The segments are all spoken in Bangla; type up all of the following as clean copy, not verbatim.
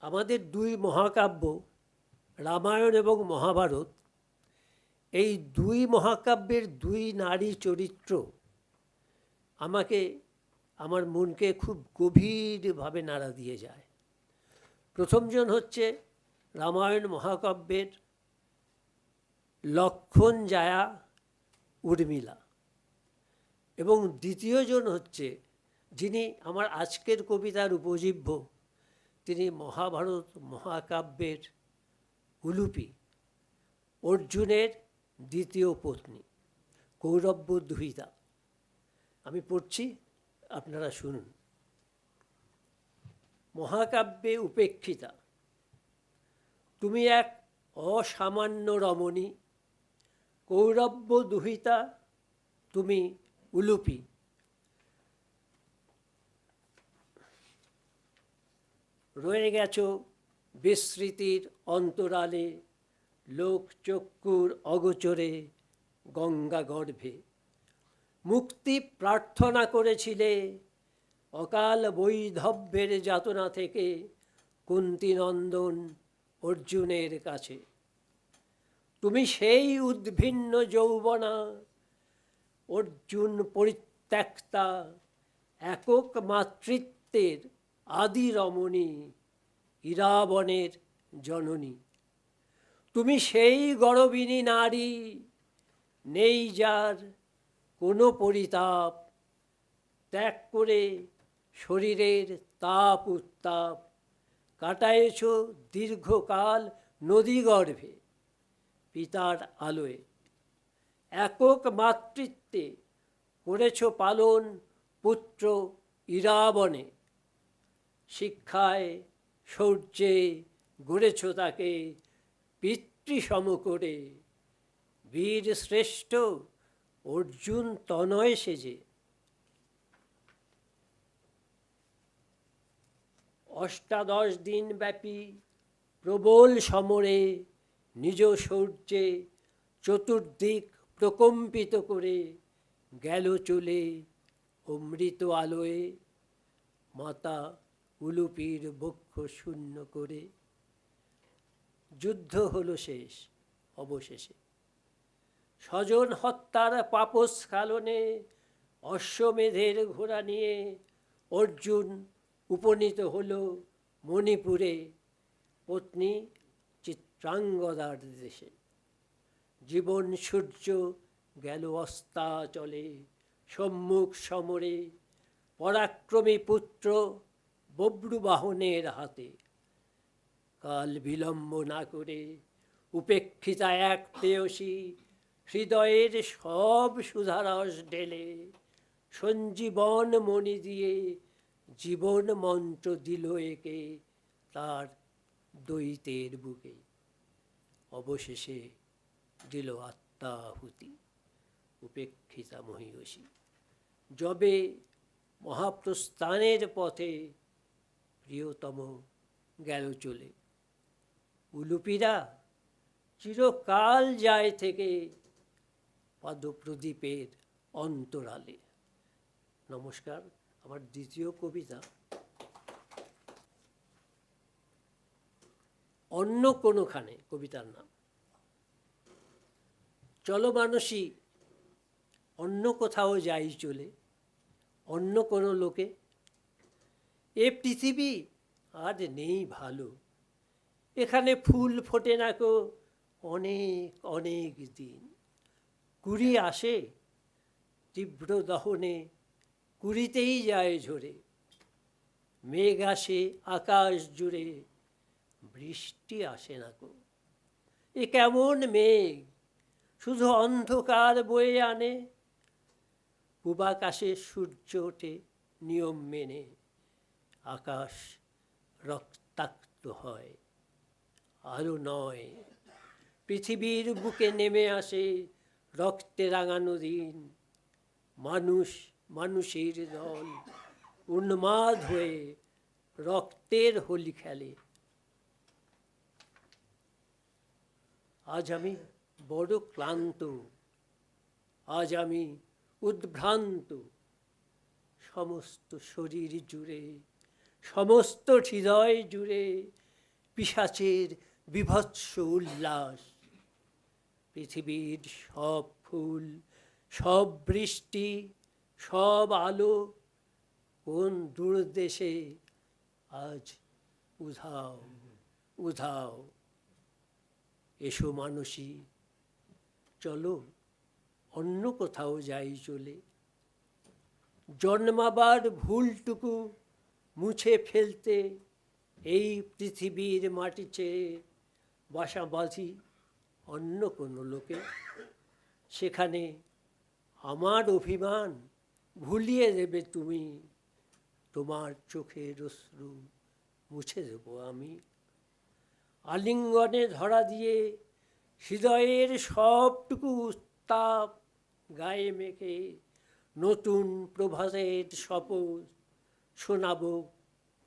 আমাদের দুই মহাকাব্য রামায়ণ এবং মহাভারত, এই দুই মহাকাব্যের দুই নারী চরিত্র আমাকে আমার মনকে খুব গভীরভাবে নাড়া দিয়ে যায়। প্রথমজন হচ্ছে রামায়ণ মহাকাব্যের লক্ষণ, জায়া, উর্মিলা, এবং দ্বিতীয়জন হচ্ছে যিনি আমার আজকের কবিতার উপজীব্য, তিনি মহাভারত মহাকাব্যের উলুপি, অর্জুনের দ্বিতীয় পত্নী কৌরব্য দুহিতা। আমি পড়ছি, আপনারা শুনুন। মহাকাব্যে উপেক্ষিতা, তুমি এক অসামান্য রমণী, কৌরব্য দুহিতা তুমি উলুপি। রয়ে গেছ বিস্মৃতির অন্তরালে, লোকচক্ষুর অগোচরে গঙ্গা গর্ভে। মুক্তি প্রার্থনা করেছিলে অকাল বৈধব্যের যাতনা থেকে কুন্তিনন্দন অর্জুনের কাছে। তুমি সেই উদ্ভিন্ন যৌবনা, অর্জুন পরিত্যক্তা, একক মাতৃত্বের আদি রমণী, ইরাবণের জননী। তুমি সেই গরবিনী নারী, নেই যার কোনো পরিতাপ, ত্যাগ করে শরীরের তাপ উত্তাপ, কাটায়েছ দীর্ঘকাল নদীগর্ভে পিতার আলোয়। একক মাতৃত্বে করেছ পালন পুত্র ইরাবণে, শিক্ষায় শৌর্যে গড়েছ তাকে পিতৃসম করে, বীর শ্রেষ্ঠ অর্জুন তনয় সেজে। অষ্টাদশ দিন ব্যাপী প্রবল সমরে নিজ শৌর্যে চতুর্দিক প্রকম্পিত করে গেল চলে অমৃত আলোয়, মাতা উলুপির বক্ষ শূন্য করে। যুদ্ধ হলো শেষ অবশেষে, স্বজন হত্যার পাপস্খলনে অশ্বমেধের ঘোড়া নিয়ে অর্জুন উপনীত হল মণিপুরে পত্নী চিত্রাঙ্গদার দেশে। জীবন সূর্য গেল অস্তাচলে, সম্মুখ সমরে পরাক্রমী পুত্র বব্রুবাহনের হাতে। কাল বিলম্ব না করে উপেক্ষিতা এক প্রেয়সী, হৃদয়ের সব সুধারস ঢেলে সঞ্জীবন মণি দিয়ে জীবন মন্ত্র দিল একে তার দৈতের বুকে। অবশেষে দিল আত্মাহুতি উপেক্ষিতা মহীয়সী। যবে মহাপ্রস্থানের পথে প্রিয়তম গেল চলে, উলুপিরা চিরকাল যায় থেকে পদপ্রদীপের অন্তরালে। নমস্কার। আমার দ্বিতীয় কবিতা অন্য কোনোখানে, কবিতার নাম। চলো মানসী অন্য কোথাও যাই চলে, অন্য কোনো লোকে। এ পৃথিবী আজ নেই ভালো, এখানে ফুল ফোটে না কো অনেক অনেক দিন। কুড়ি আসে তীব্র দহনে, কুড়িতেই যায় ঝরে। মেঘ আসে আকাশ জুড়ে, বৃষ্টি আসে না কো। এ কেমন মেঘ, শুধু অন্ধকার বয়ে আনে। পূবাকাশে সূর্য ওঠে নিয়ম মেনে, আকাশ রক্তাক্ত হয় আলো নয়। পৃথিবীর বুকে নেমে আসে রক্তে রাঙানো দিন। মানুষ মানুষের দল উন্মাদ হয়ে রক্তের হোলি খেলে। আজ আমি বড় ক্লান্ত, আজ আমি উদ্ভ্রান্ত। সমস্ত শরীর জুড়ে, সমস্ত হৃদয় জুড়ে পিশাচের বিভৎস উল্লাস। পৃথিবীর সব ফুল, সব বৃষ্টি, সব আলো কোন দূরদেশে আজ উধাও উধাও। এসো মানসী, চলো অন্য কোথাও যাই চলে। জন্মাবার ভুলটুকু মুছে ফেলতে এই পৃথিবীর মাটি চেয়ে বাসা বাঁধি অন্য কোনো লোকে। সেখানে আমার অভিমান ভুলিয়ে দেবে তুমি, তোমার চোখের অশ্রু মুছে দেব আমি। আলিঙ্গনে ধরা দিয়ে হৃদয়ের সবটুকু উত্তাপ গায়ে মেখে নতুন প্রভাতের শপথ শোনাব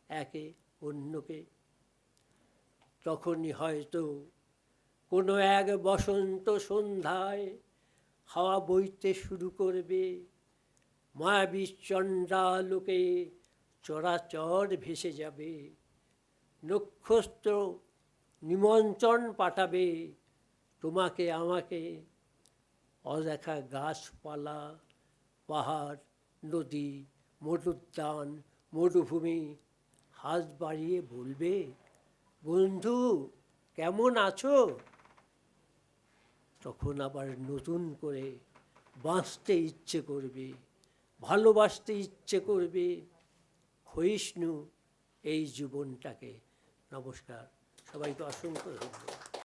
একে অন্যকে। তখনই হয়তো কোনো এক বসন্ত সন্ধ্যায় হাওয়া বইতে শুরু করবে, মায়াবী চণ্ডালোকে চরাচর ভেসে যাবে। নক্ষত্র নিমন্ত্রণ পাঠাবে তোমাকে আমাকে। অদেখা গাছপালা, পাহাড়, নদী, মরুদ্যান, মরুভূমি হাত বাড়িয়ে বলবে, বন্ধু কেমন আছো? তখন আবার নতুন করে বাঁচতে ইচ্ছে করবে, ভালোবাসতে ইচ্ছে করবে ক্ষয়িষ্ণু এই জীবনটাকে। নমস্কার, সবাইকে অসংখ্য ধন্যবাদ।